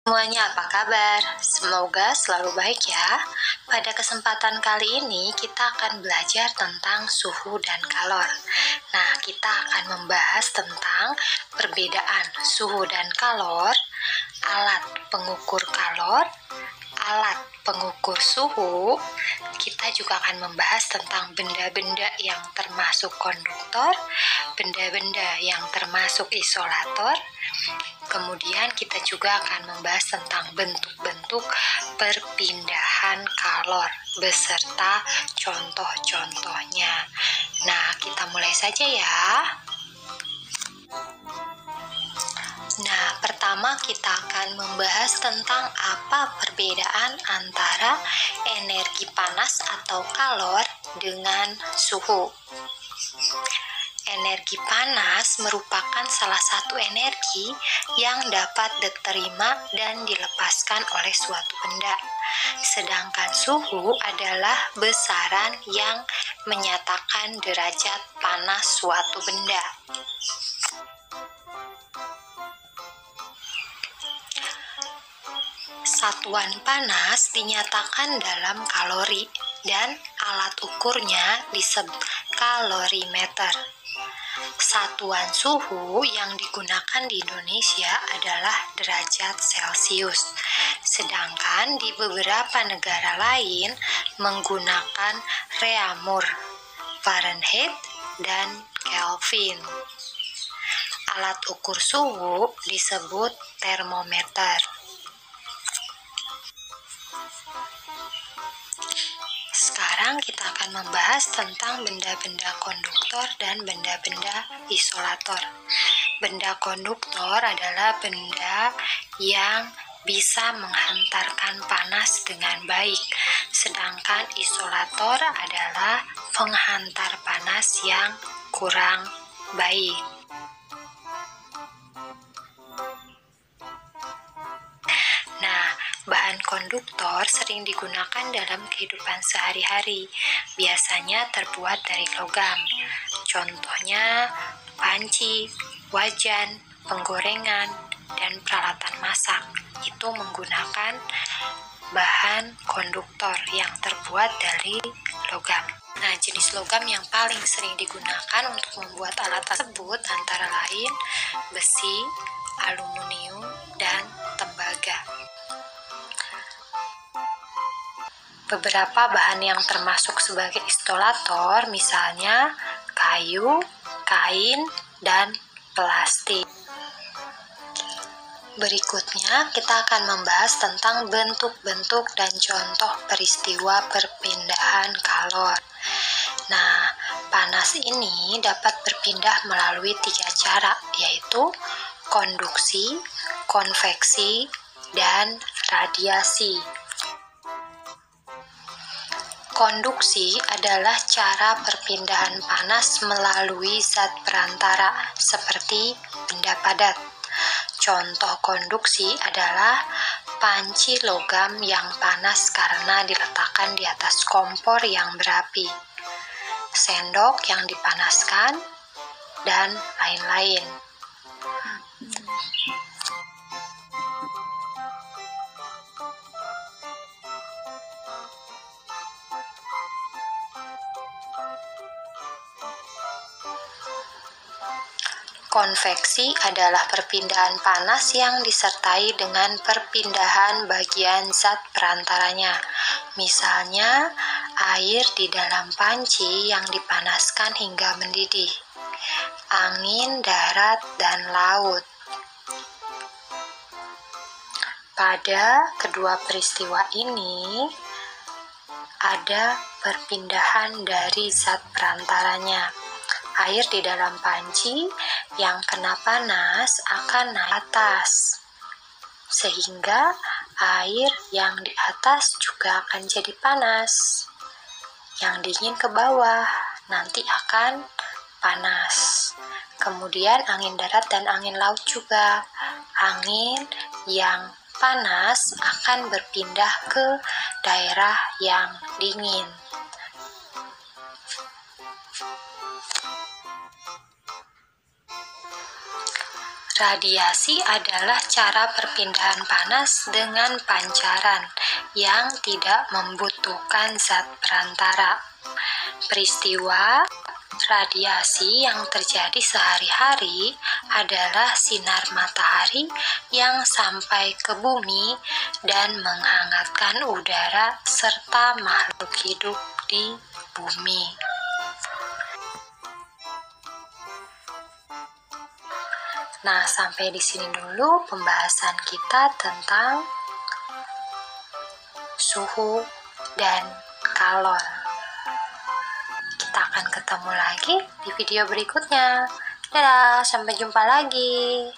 Semuanya apa kabar? Semoga selalu baik ya. Pada kesempatan kali ini kita akan belajar tentang suhu dan kalor. Nah, kita akan membahas tentang perbedaan suhu dan kalor, alat pengukur kalor, alat pengukur suhu. Kita juga akan membahas tentang benda-benda yang termasuk konduktor, benda-benda yang termasuk isolator. Kemudian kita juga akan membahas tentang bentuk-bentuk perpindahan kalor beserta contoh-contohnya. Nah, kita mulai saja ya. Nah, pertama kita akan membahas tentang apa perbedaan antara energi panas atau kalor dengan suhu. Energi panas merupakan salah satu energi yang dapat diterima dan dilepaskan oleh suatu benda. Sedangkan suhu adalah besaran yang menyatakan derajat panas suatu benda. Satuan panas dinyatakan dalam kalori dan alat ukurnya disebut kalorimeter. Satuan suhu yang digunakan di Indonesia adalah derajat Celcius, sedangkan di beberapa negara lain menggunakan Reaumur, Fahrenheit, dan Kelvin. Alat ukur suhu disebut termometer. Sekarang kita akan membahas tentang benda-benda konduktor dan benda-benda isolator. Benda konduktor adalah benda yang bisa menghantarkan panas dengan baik, sedangkan isolator adalah penghantar panas yang kurang baik. Bahan konduktor sering digunakan dalam kehidupan sehari-hari, biasanya terbuat dari logam. Contohnya panci, wajan, penggorengan, dan peralatan masak. Itu menggunakan bahan konduktor yang terbuat dari logam. Nah, jenis logam yang paling sering digunakan untuk membuat alat tersebut antara lain besi, aluminium, dan tembaga. Beberapa bahan yang termasuk sebagai isolator misalnya kayu, kain, dan plastik. Berikutnya kita akan membahas tentang bentuk-bentuk dan contoh peristiwa perpindahan kalor. Nah, panas ini dapat berpindah melalui 3 cara, yaitu konduksi, konveksi, dan radiasi. Konduksi adalah cara perpindahan panas melalui zat perantara seperti benda padat. Contoh konduksi adalah panci logam yang panas karena diletakkan di atas kompor yang berapi, sendok yang dipanaskan, dan lain-lain. Konveksi adalah perpindahan panas yang disertai dengan perpindahan bagian zat perantaranya. Misalnya, air di dalam panci yang dipanaskan hingga mendidih, angin, darat, dan laut. Pada kedua peristiwa ini, ada perpindahan dari zat perantaranya. Air di dalam panci yang kena panas akan naik atas, sehingga air yang di atas juga akan jadi panas. Yang dingin ke bawah nanti akan panas. Kemudian angin darat dan angin laut juga. Angin yang panas akan berpindah ke daerah yang dingin. Radiasi adalah cara perpindahan panas dengan pancaran yang tidak membutuhkan zat perantara. Peristiwa radiasi yang terjadi sehari-hari adalah sinar matahari yang sampai ke bumi dan menghangatkan udara serta makhluk hidup di bumi. Nah, sampai di sini dulu pembahasan kita tentang suhu dan kalor. Kita akan ketemu lagi di video berikutnya. Dadah, sampai jumpa lagi.